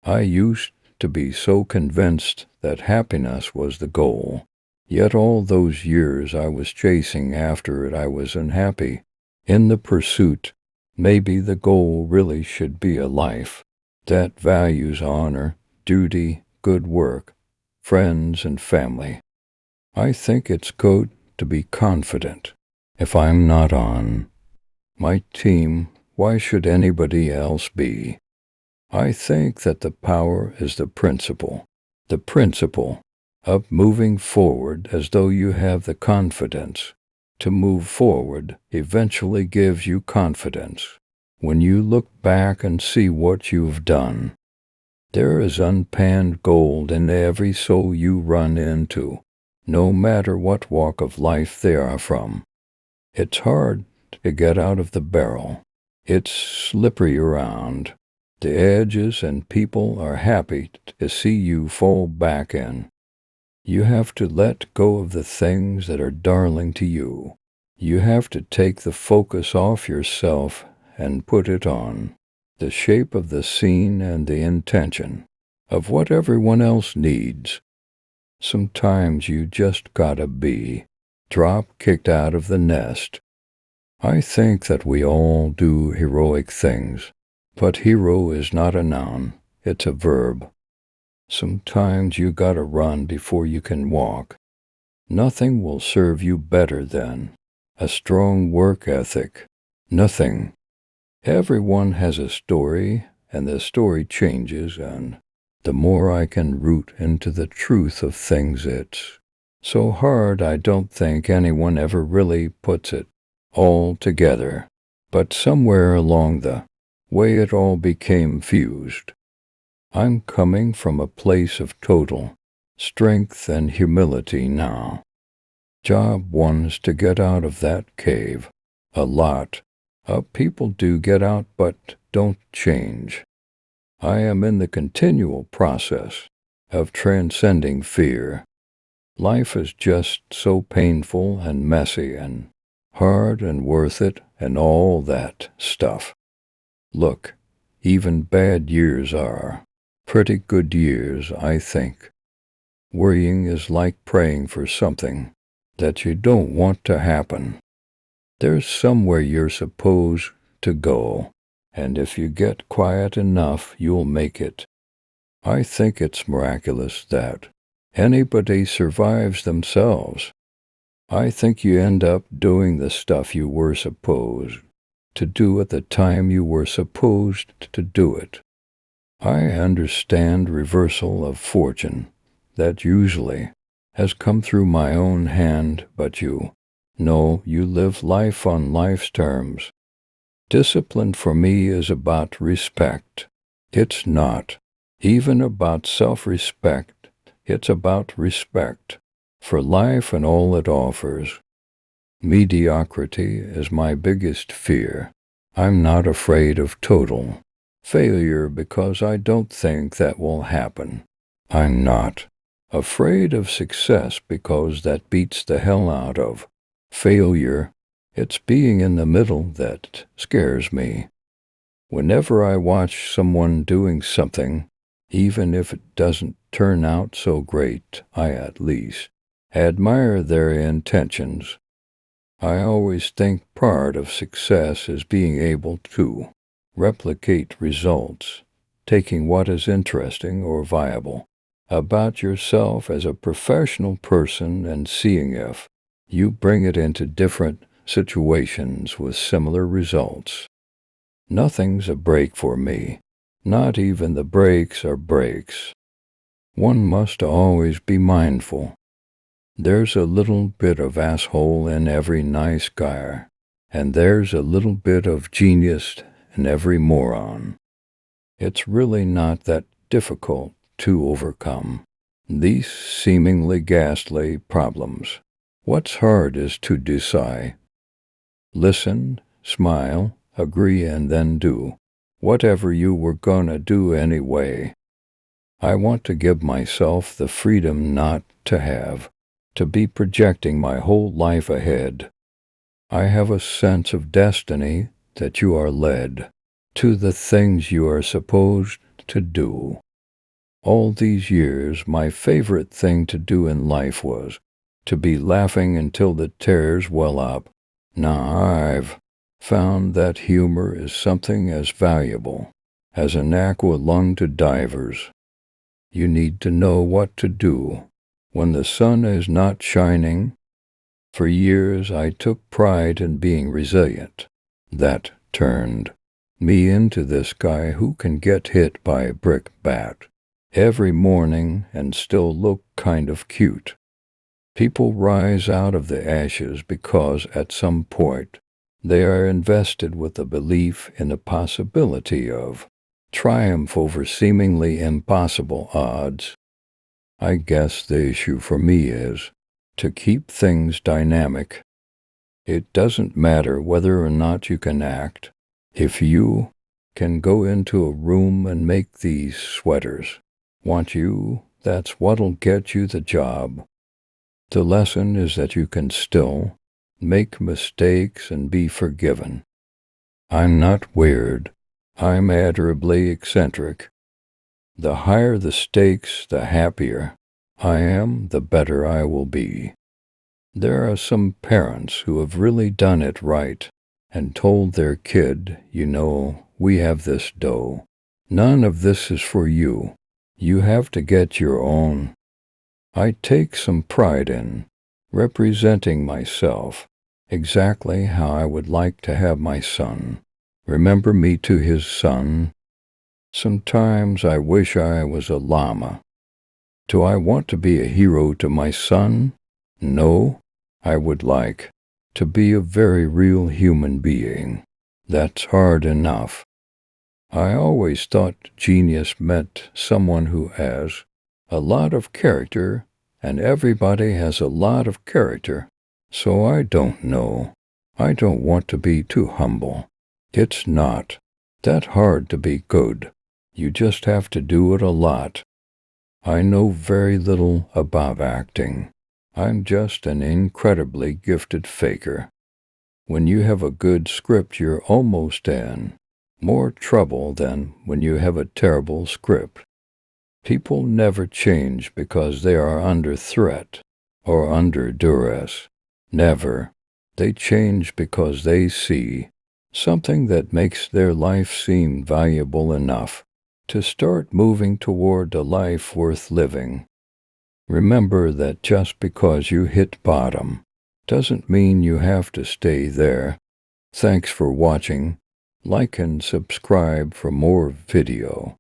I used to be so convinced that happiness was the goal. Yet all those years I was chasing after it, I was unhappy. In the pursuit, maybe the goal really should be a life that values honor, duty, good work, friends, and family. I think it's good to be confident. If I'm not on my team, why should anybody else be? I think that the power is the principle of moving forward as though you have the confidence. To move forward eventually gives you confidence. When you look back and see what you've done, there is unpanned gold in every soul you run into, no matter what walk of life they are from. It's hard to get out of the barrel. It's slippery around the edges, and people are happy to see you fall back in. You have to let go of the things that are darling to you. You have to take the focus off yourself and put it on the shape of the scene and the intention of what everyone else needs. Sometimes you just gotta be drop-kicked out of the nest. I think that we all do heroic things, but hero is not a noun, it's a verb. Sometimes you gotta run before you can walk. Nothing will serve you better than a strong work ethic. Nothing. Everyone has a story, and the story changes, and the more I can root into the truth of things, it's so hard I don't think anyone ever really puts it all together. But somewhere along the way it all became fused. I'm coming from a place of total strength and humility now. Job one's to get out of that cave. A lot of people do get out but don't change. I am in the continual process of transcending fear. Life is just so painful and messy and hard and worth it and all that stuff. Look, even bad years are pretty good years, I think. Worrying is like praying for something that you don't want to happen. There's somewhere you're supposed to go, and if you get quiet enough, you'll make it. I think it's miraculous that anybody survives themselves. I think you end up doing the stuff you were supposed to do at the time you were supposed to do it. I understand reversal of fortune that usually has come through my own hand, but you know you live life on life's terms. Discipline for me is about respect. It's not even about self-respect. It's about respect for life and all it offers. Mediocrity is my biggest fear. I'm not afraid of total failure because I don't think that will happen. I'm not afraid of success because that beats the hell out of failure. It's being in the middle that scares me. Whenever I watch someone doing something, even if it doesn't turn out so great, I at least admire their intentions. I always think part of success is being able to replicate results, taking what is interesting or viable about yourself as a professional person and seeing if you bring it into different situations with similar results. Nothing's a break for me. Not even the breaks are breaks. One must always be mindful. There's a little bit of asshole in every nice guy, and there's a little bit of genius in every moron. It's really not that difficult to overcome these seemingly ghastly problems. What's hard is to decide. Listen, smile, agree, and then do whatever you were gonna do anyway. I want to give myself the freedom not to have to be projecting my whole life ahead. I have a sense of destiny that you are led to the things you are supposed to do. All these years, my favorite thing to do in life was to be laughing until the tears well up. Now I've found that humor is something as valuable as an aqua lung to divers. You need to know what to do when the sun is not shining. For years I took pride in being resilient. That turned me into this guy who can get hit by a brick bat every morning and still look kind of cute. People rise out of the ashes because at some point they are invested with the belief in the possibility of triumph over seemingly impossible odds. I guess the issue for me is to keep things dynamic. It doesn't matter whether or not you can act. If you can go into a room and make these sweaters want you, that's what'll get you the job. The lesson is that you can still make mistakes and be forgiven. I'm not weird. I'm admirably eccentric. The higher the stakes, the happier I am, the better I will be. There are some parents who have really done it right and told their kid, we have this dough. None of this is for you. You have to get your own. I take some pride in representing myself exactly how I would like to have my son remember me to his son. Sometimes I wish I was a llama. Do I want to be a hero to my son? No, I would like to be a very real human being. That's hard enough. I always thought genius meant someone who has a lot of character, and everybody has a lot of character. So I don't know. I don't want to be too humble. It's not that hard to be good. You just have to do it a lot. I know very little about acting. I'm just an incredibly gifted faker. When you have a good script, you're almost in more trouble than when you have a terrible script. People never change because they are under threat or under duress. Never. They change because they see something that makes their life seem valuable enough to start moving toward a life worth living. Remember that just because you hit bottom doesn't mean you have to stay there. Thanks for watching. Like and subscribe for more video.